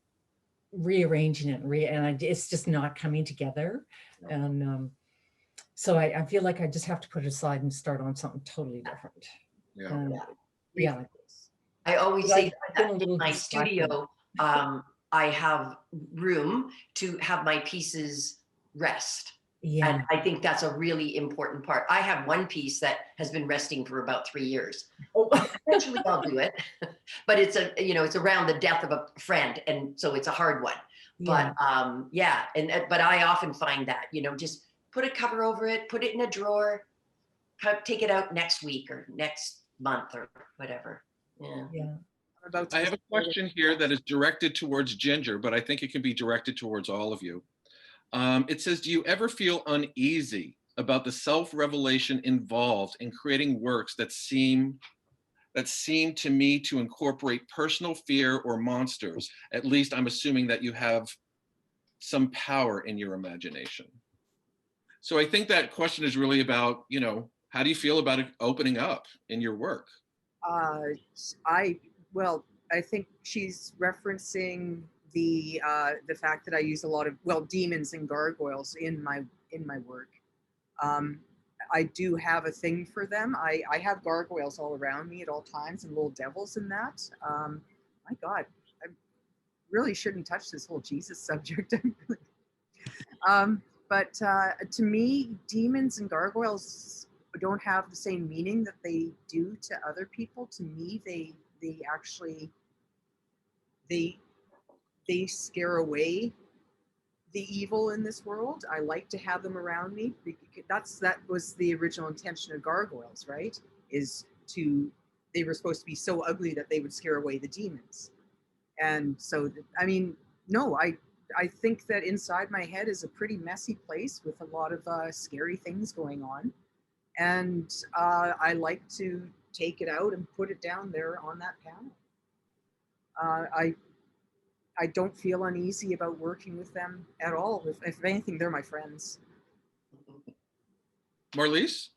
rearranging it and it's just not coming together. And so I feel like I just have to put it aside and start on something totally different. Yeah. And, Yeah. yeah. I always But say I've been a that in little my distracted. studio, I have room to have my pieces rest. Yeah. And I think that's a really important part. I have one piece that has been resting for about 3 years. Oh. Eventually I'll do it, but it's around the death of a friend. And so it's a hard one. Yeah. But but I often find that, just put a cover over it, put it in a drawer, take it out next week or next month or whatever. Yeah. Yeah. I'm about I to have a question here that is directed towards Ginger, but I think it can be directed towards all of you. It says, do you ever feel uneasy about the self-revelation involved in creating works that seem to me to incorporate personal fear or monsters? At least I'm assuming that you have some power in your imagination. So I think that question is really about, how do you feel about it opening up in your work? I think she's referencing the fact that I use a lot of demons and gargoyles in my work. I do have a thing for them. I have gargoyles all around me at all times and little devils in that. My God, I really shouldn't touch this whole Jesus subject. But to me, demons and gargoyles don't have the same meaning that they do to other people. To me, they actually they scare away the evil in this world. I like to have them around me. That was the original intention of gargoyles, right? They were supposed to be so ugly that they would scare away the demons. And so, no, I think that inside my head is a pretty messy place with a lot of scary things going on. And I like to take it out and put it down there on that panel. I don't feel uneasy about working with them at all. If anything, they're my friends. Marlise?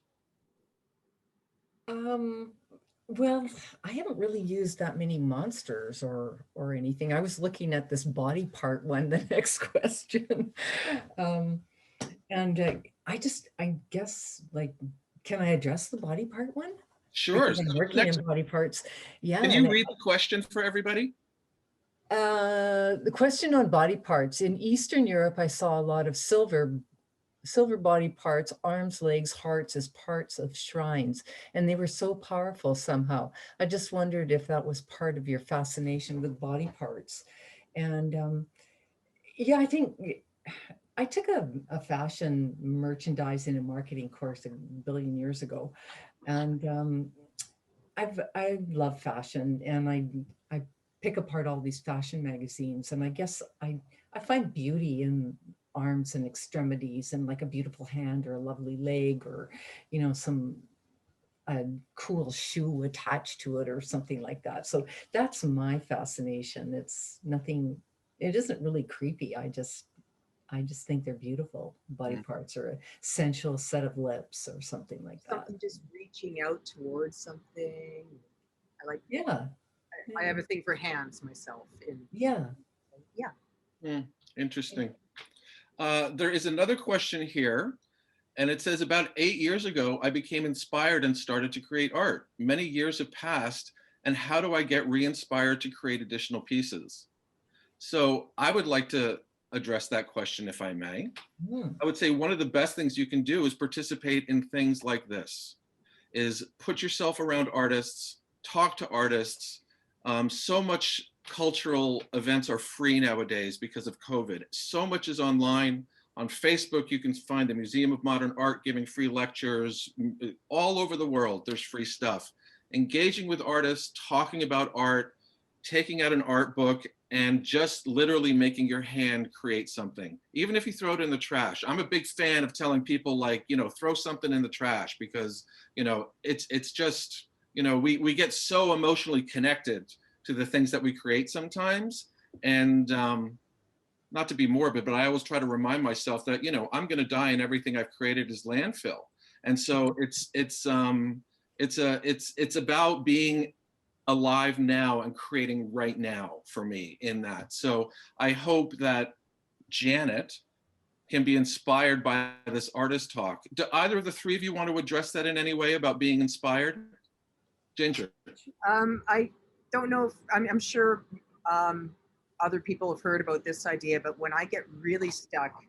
Well, I haven't really used that many monsters or anything. I was looking at this body part one, the next question. I guess, like, can I address the body part one? Sure. Because I'm working in body parts. Yeah. Can you read the question for everybody? The question on body parts. In Eastern Europe, I saw a lot of silver body parts, arms, legs, hearts as parts of shrines, and they were so powerful somehow. I just wondered if that was part of your fascination with body parts. And yeah, I think I took a fashion merchandising and marketing course a billion years ago, and I love fashion, and I pick apart all these fashion magazines, and I guess I find beauty in arms and extremities and like a beautiful hand or a lovely leg or some a cool shoe attached to it or something like that. So that's my fascination. It's nothing, it isn't really creepy. I just think they're beautiful body parts, or a sensual set of lips or something like that. Something just reaching out towards something. I like, Yeah. I have a thing for hands myself. Yeah. Yeah. Interesting. There is another question here, and it says, about 8 years ago, I became inspired and started to create art. Many years have passed, and how do I get re-inspired to create additional pieces? So I would like to address that question, if I may. I would say one of the best things you can do is participate in things like this, is put yourself around artists, talk to artists. So much cultural events are free nowadays because of COVID. So much is online. On Facebook, you can find the Museum of Modern Art giving free lectures. All over the world, there's free stuff. Engaging with artists, talking about art, taking out an art book, and just literally making your hand create something, even if you throw it in the trash. I'm a big fan of telling people, like, you know, throw something in the trash, because, you know, it's just, you know, we get so emotionally connected to the things that we create sometimes. And not to be morbid, but I always try to remind myself that, you know, I'm going to die and everything I've created is landfill. And so it's about being alive now and creating right now for me in that. So I hope that Janet can be inspired by this artist talk. Do either of the three of you want to address that in any way about being inspired? Ginger. I don't know if I'm sure other people have heard about this idea, but when I get really stuck,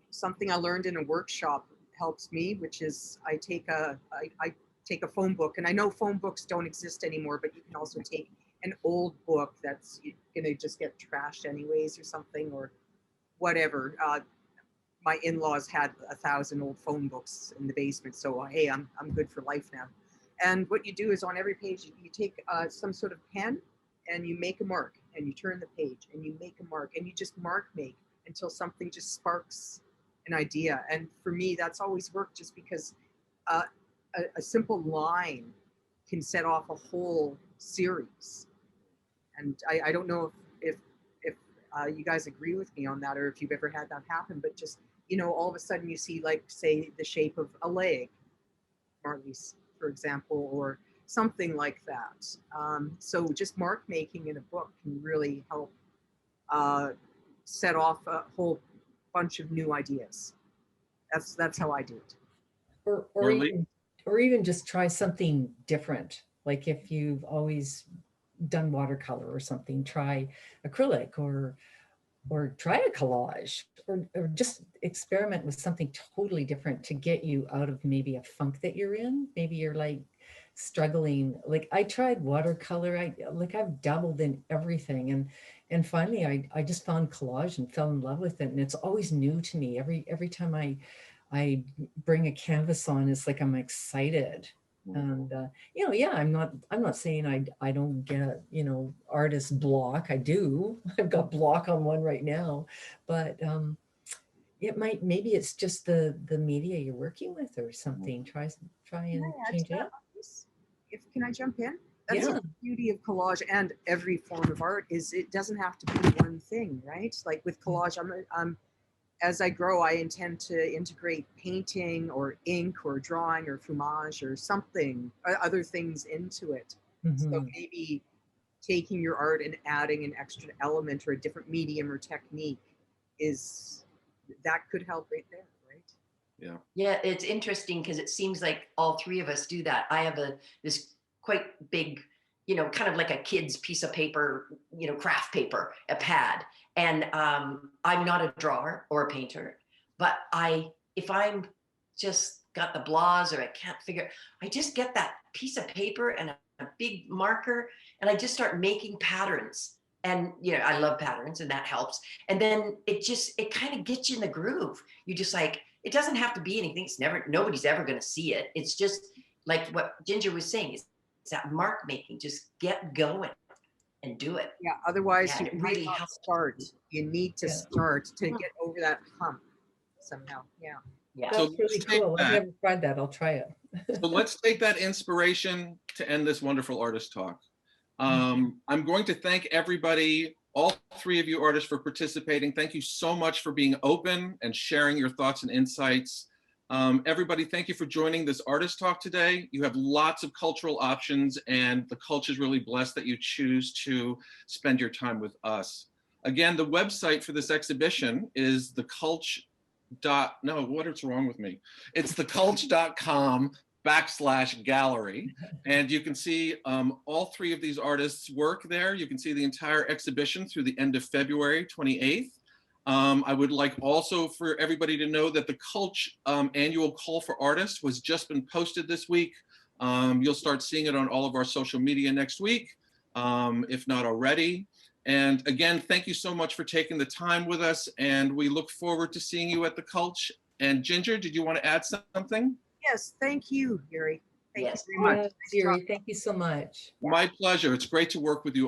something I learned in a workshop helps me, which is I take a phone book, and I know phone books don't exist anymore, but you can also take an old book that's gonna just get trashed anyways or something, or whatever. My in-laws had 1,000 old phone books in the basement, so hey, I'm good for life now. And what you do is on every page, you take some sort of pen and you make a mark, and you turn the page and you make a mark, and you just mark make until something just sparks an idea. And for me, that's always worked, just because a simple line can set off a whole series. And I don't know if you guys agree with me on that, or if you've ever had that happen, but just, you know, all of a sudden you see, like, say, the shape of a leg, Marley's, for example, or something like that. So just mark making in a book can really help set off a whole bunch of new ideas. That's how I do it. Or even just try something different. Like if you've always done watercolor or something, try acrylic, or try a collage, or just experiment with something totally different to get you out of maybe a funk that you're in. Maybe you're like struggling. Like I tried watercolor. I've dabbled in everything, and finally I just found collage and fell in love with it. And it's always new to me. Every time I bring a canvas on, it's like I'm excited. And you know, yeah, I'm not saying I don't get, you know, artist block. I do. I've got block on one right now, but maybe it's just the media you're working with or something. Try and change it up. Can I jump in? That's the beauty of collage and every form of art, is it doesn't have to be one thing, right? Like with collage, as I grow, I intend to integrate painting or ink or drawing or fumage or something, other things into it. So maybe taking your art and adding an extra element or a different medium or technique that could help right there, right? Yeah, it's interesting because it seems like all three of us do that. I have this quite big, you know, kind of like a kid's piece of paper, you know, craft paper, a pad. And I'm not a drawer or a painter, but if I'm just got the blahs or I can't figure, I just get that piece of paper and a big marker, and I just start making patterns. And, you know, I love patterns, and that helps. And then it kind of gets you in the groove. You just like, it doesn't have to be anything. Nobody's ever going to see it. It's just like what Ginger was saying, it's that mark making, just get going and do it. Yeah, otherwise you really might not helps. start. You need to start to get over that hump somehow. Yeah. Yeah. That's So really cool. I've never tried that. I'll try it. So let's take that inspiration to end this wonderful artist talk. I'm going to thank everybody, all three of you artists, for participating. Thank you so much for being open and sharing your thoughts and insights. Everybody, thank you for joining this artist talk today. You have lots of cultural options, and the Cultch is really blessed that you choose to spend your time with us. Again, the website for this exhibition is the Cultch no, what is wrong with me? It's thecultch.com/gallery. And you can see all three of these artists' work there. You can see the entire exhibition through the end of February 28th. I would like also for everybody to know that the Cultch annual call for artists was just been posted this week. You'll start seeing it on all of our social media next week, if not already. And again, thank you so much for taking the time with us, and we look forward to seeing you at the Cultch. And Ginger, did you want to add something? Yes, thank you, Gary. Thank Yes. you very much. Yes, Jerry, thank you so much. My pleasure. It's great to work with you